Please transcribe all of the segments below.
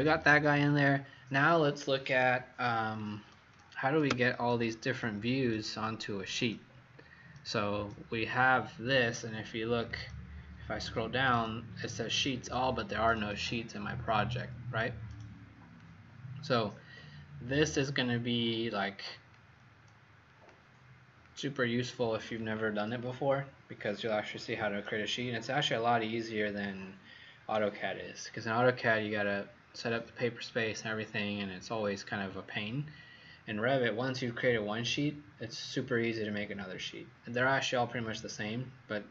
we got that guy in there. Now let's look at how do we get all these different views onto a sheet. So we have this, and if you look, if I scroll down, it says sheets all, but there are no sheets in my project, right? So this is going to be like super useful if you've never done it before, because you'll actually see how to create a sheet, and it's actually a lot easier than AutoCAD is, because in AutoCAD you gotta set up the paper space and everything, and it's always kind of a pain. In Revit, once you've created one sheet, it's super easy to make another sheet. And they're actually all pretty much the same, but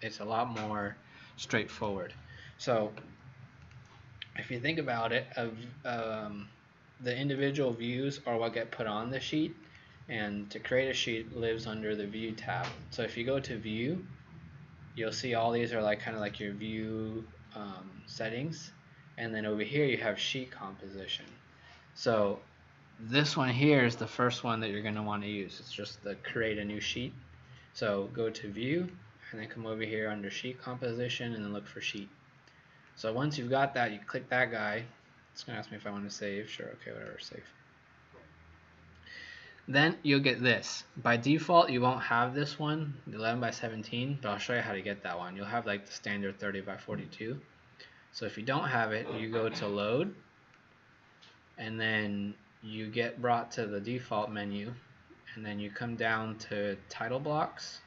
it's a lot more straightforward. So if you think about it, the individual views are what get put on the sheet, and to create a sheet lives under the view tab. So if you go to view, you'll see all these are like kind of like your view settings, and then over here you have sheet composition. So this one here is the first one that you're going to want to use. It's just the create a new sheet. So go to view and then come over here under sheet composition and then look for sheet. So once you've got that, you click that guy. It's going to ask me if I want to save. Sure, okay, whatever, save. Then you'll get this. By default, you won't have this one, 11 by 17, but I'll show you how to get that one. You'll have like the standard 30 by 42. So if you don't have it, you go to load, and then you get brought to the default menu, and then you come down to title blocks.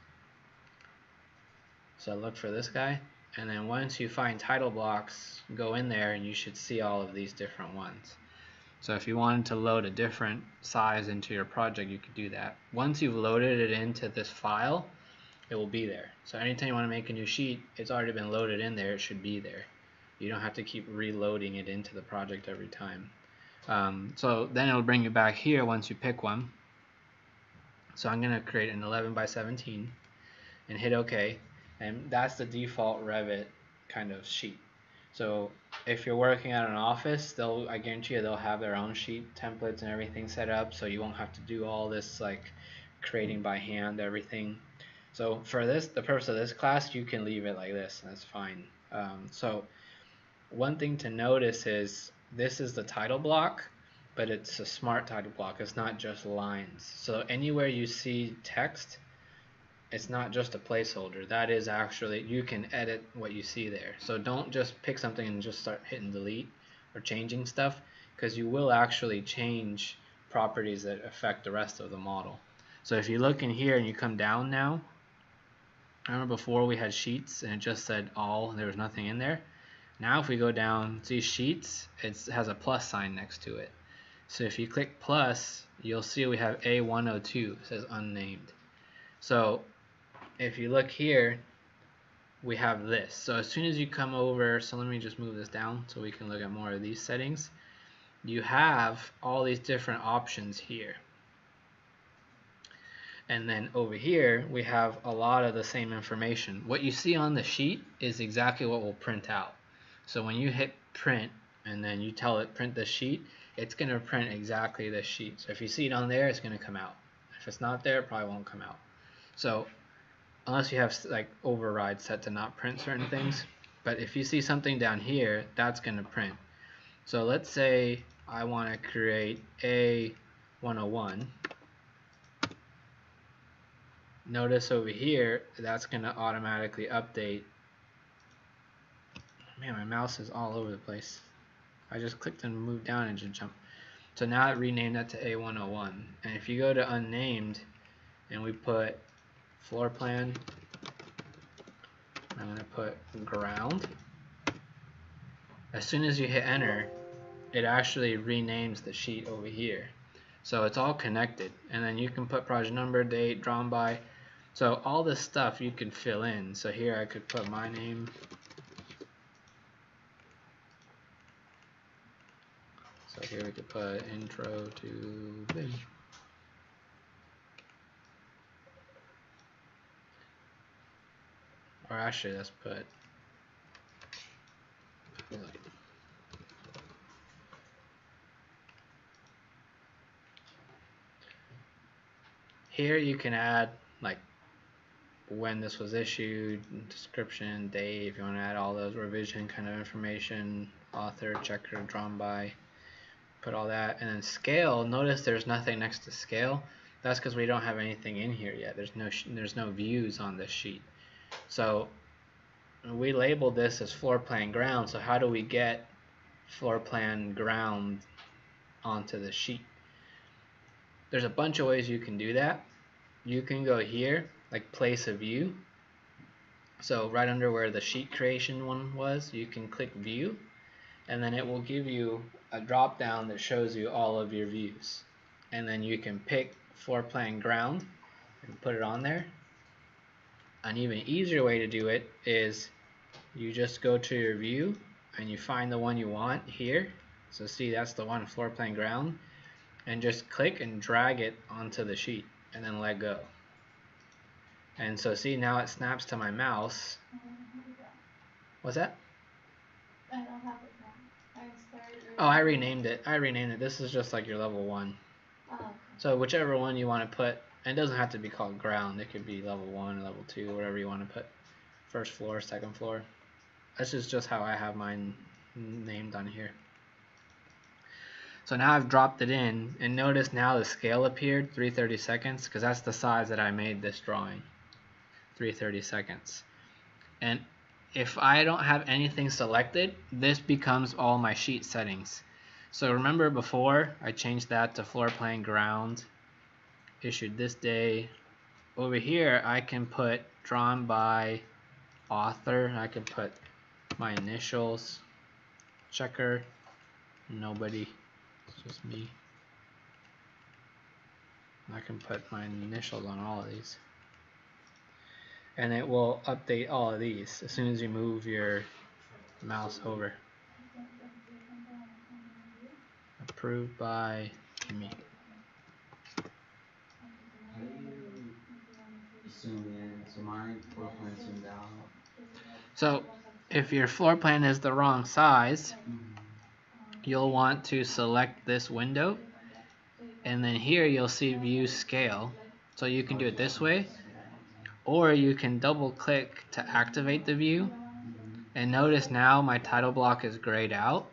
So look for this guy, and then once you find title blocks, go in there and you should see all of these different ones. So if you wanted to load a different size into your project, you could do that. Once you've loaded it into this file, it will be there. So anytime you want to make a new sheet, it's already been loaded in there, it should be there. You don't have to keep reloading it into the project every time. So then it'll bring you back here once you pick one. So I'm going to create an 11 by 17 and hit OK, and that's the default Revit kind of sheet. So if you're working at an office, I guarantee you they'll have their own sheet templates and everything set up, so you won't have to do all this like creating by hand everything. So for this, the purpose of this class, you can leave it like this, and that's fine. So one thing to notice is this is the title block, but it's a smart title block. It's not just lines. So anywhere you see text, it's not just a placeholder. That is actually, you can edit what you see there. So don't just pick something and just start hitting delete or changing stuff, because you will actually change properties that affect the rest of the model. So if you look in here and you come down now, I remember before we had sheets and it just said all, there was nothing in there. Now if we go down, see sheets, it has a plus sign next to it. So if you click plus, you'll see we have A102, it says unnamed. So if you look here, we have this. So as soon as you come over, so let me just move this down so we can look at more of these settings. You have all these different options here. And then over here, we have a lot of the same information. What you see on the sheet is exactly what will print out. So when you hit print and then you tell it print the sheet, it's going to print exactly this sheet. So if you see it on there, it's going to come out. If it's not there, it probably won't come out. So unless you have like override set to not print certain things, but if you see something down here, that's going to print. So let's say I want to create A101. Notice over here, that's going to automatically update. Man, my mouse is all over the place. I just clicked and moved down and just jumped. So now it renamed that to A101. And if you go to unnamed and we put floor plan, I'm going to put ground. As soon as you hit enter, it actually renames the sheet over here. So it's all connected, and then you can put project number, date, drawn by. So all this stuff you can fill in. So here I could put my name. So here we could put intro to BIM. Or actually, let's put here you can add like when this was issued, description, date, if you want to add all those revision kind of information, author, checker, drawn by, put all that, and then scale. Notice there's nothing next to scale. That's because we don't have anything in here yet. There's no views on this sheet. So we labeled this as floor plan ground. So how do we get floor plan ground onto the sheet? There's a bunch of ways you can do that. You can go here, like place a view. So right under where the sheet creation one was, you can click view, and then it will give you a drop down that shows you all of your views. And then you can pick floor plan ground and put it on there. An even easier way to do it is you just go to your view and you find the one you want here. So see, that's the one, floor plan ground, and just click and drag it onto the sheet and then let go. And so see, now it snaps to my mouse. What's that? I don't have it now. Oh, I renamed it. This is just like your level 1. Oh, okay. So whichever one you want to put, and it doesn't have to be called ground. It could be level 1 or level 2, whatever you want to put. First floor, second floor. This is just how I have mine named on here. So now I've dropped it in, and notice now the scale appeared, 3/32, because that's the size that I made this drawing, 3/32. And if I don't have anything selected, this becomes all my sheet settings. So remember before I changed that to floor plan ground, issued this day. Over here I can put drawn by author, I can put my initials, checker, nobody, it's just me. I can put my initials on all of these. And it will update all of these as soon as you move your mouse over. Approved by me. How do you zoom in? So my floor plan zoomed out. So if your floor plan is the wrong size, you'll want to select this window, and then here you'll see view scale. So you can do it this way, or you can double click to activate the view. And notice now my title block is grayed out.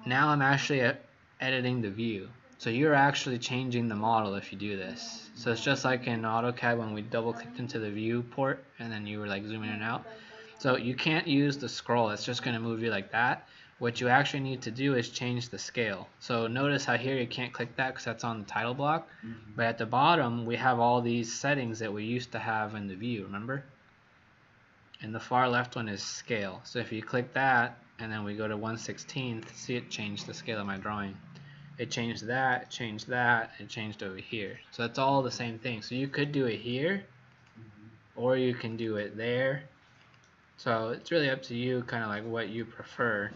Now I'm actually editing the view. So you're actually changing the model if you do this. So it's just like in AutoCAD when we double clicked into the view port and then you were like zooming in and out. So you can't use the scroll, it's just going to move you like that. What you actually need to do is change the scale. So notice how here you can't click that because that's on the title block. But at the bottom we have all these settings that we used to have in the view, remember? And the far left one is scale. So if you click that and then we go to 1/16, see it changed the scale of my drawing. It changed that, it changed that, it changed over here. So that's all the same thing. So you could do it here, or you can do it there. So it's really up to you, kind of like what you prefer.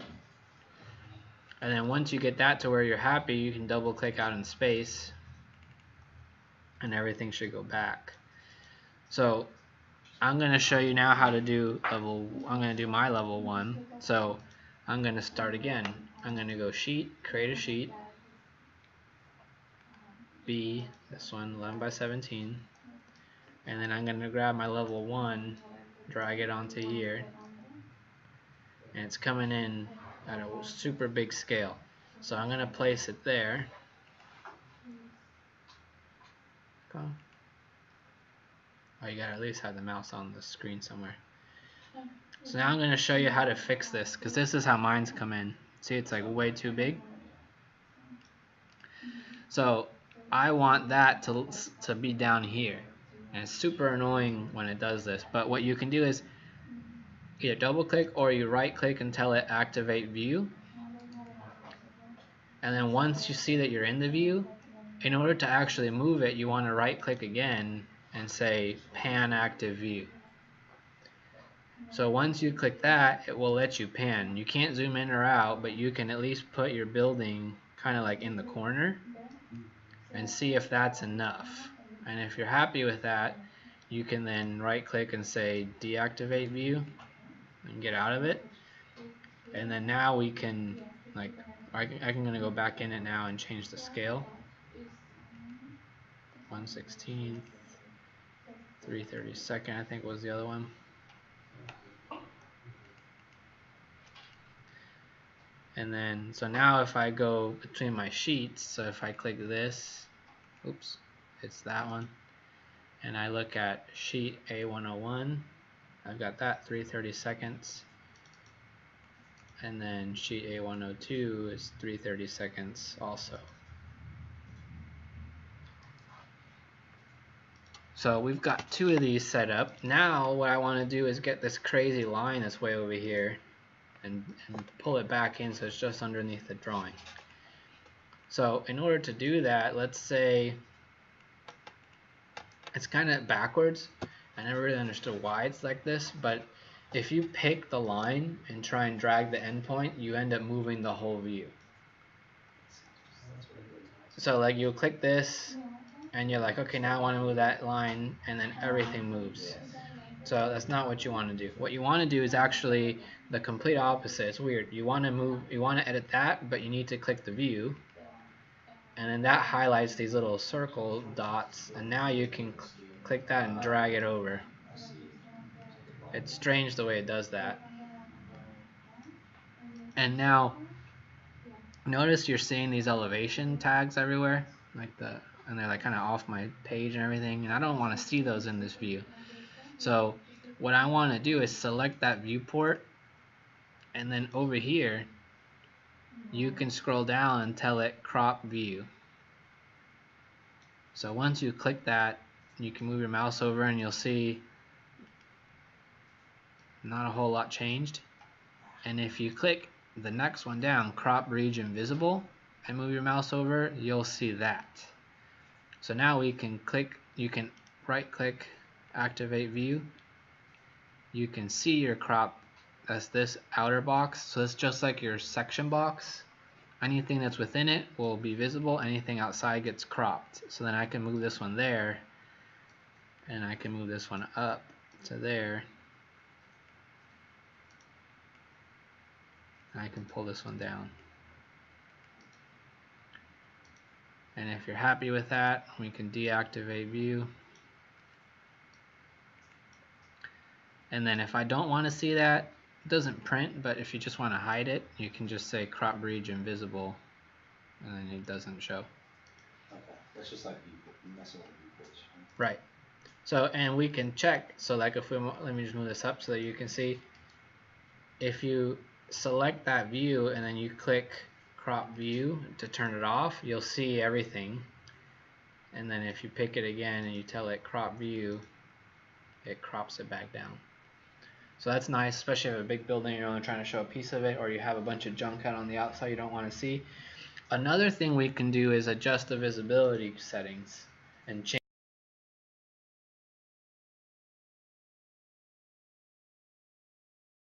And then once you get that to where you're happy, you can double click out in space and everything should go back. So I'm going to show you now how to do I'm going to do my level 1. So I'm going to start again. I'm going to go sheet, create a sheet, B, this one, 11/17, and then I'm going to grab my level 1, drag it onto here, and it's coming in at a super big scale. So I'm going to place it there. Oh, you gotta at least have the mouse on the screen somewhere. So now I'm going to show you how to fix this, because this is how mine's come in. See, it's like way too big. So I want that to be down here, and it's super annoying when it does this. But what you can do is either double click or you right click and tell it activate view. And then once you see that you're in the view, in order to actually move it, you want to right click again and say pan active view. So once you click that, it will let you pan. You can't zoom in or out, but you can at least put your building kind of like in the corner and see if that's enough. And if you're happy with that, you can then right click and say deactivate view and get out of it. And then now we can, like, I'm gonna go back in it now and change the scale. 1/16, 3/32, I think was the other one. And then, so now if I go between my sheets, so if I click this, oops, it's that one, and I look at sheet A101, I've got that 330 seconds, and then sheet A102 is 330 seconds also. So we've got 2 of these set up. Now what I want to do is get this crazy line that's way over here and pull it back in so it's just underneath the drawing. So in order to do that, let's say it's kind of backwards. I never really understood why it's like this, but if you pick the line and try and drag the endpoint, you end up moving the whole view. So like you'll click this and you're like, okay, now I want to move that line, and then everything moves. So that's not what you want to do. What you want to do is actually the complete opposite. It's weird. You want to edit that, but you need to click the view, and then that highlights these little circle dots, and now you can click that and drag it over. It's strange the way it does that. And now notice you're seeing these elevation tags everywhere, and they're like kind of off my page and everything, and I don't want to see those in this view. So what I want to do is select that viewport, and then over here you can scroll down and tell it crop view. So once you click that, you can move your mouse over and you'll see not a whole lot changed. And if you click the next one down, crop region visible, and move your mouse over, you'll see that. So now we can click, you can right click, activate view. You can see your crop as this outer box, so it's just like your section box. Anything that's within it will be visible, anything outside gets cropped. So then I can move this one there, and I can move this one up to there. And I can pull this one down. And if you're happy with that, we can deactivate view. And then if I don't want to see that, it doesn't print, but if you just want to hide it, you can just say crop region visible, and then it doesn't show. Okay, that's just like messing with viewports. Right. So, and we can check, so like if we, let me just move this up so that you can see, if you select that view and then you click crop view to turn it off, you'll see everything. And then if you pick it again and you tell it crop view, it crops it back down. So that's nice, especially if you have a big building, you're only trying to show a piece of it, or you have a bunch of junk out on the outside you don't want to see. Another thing we can do is adjust the visibility settings and change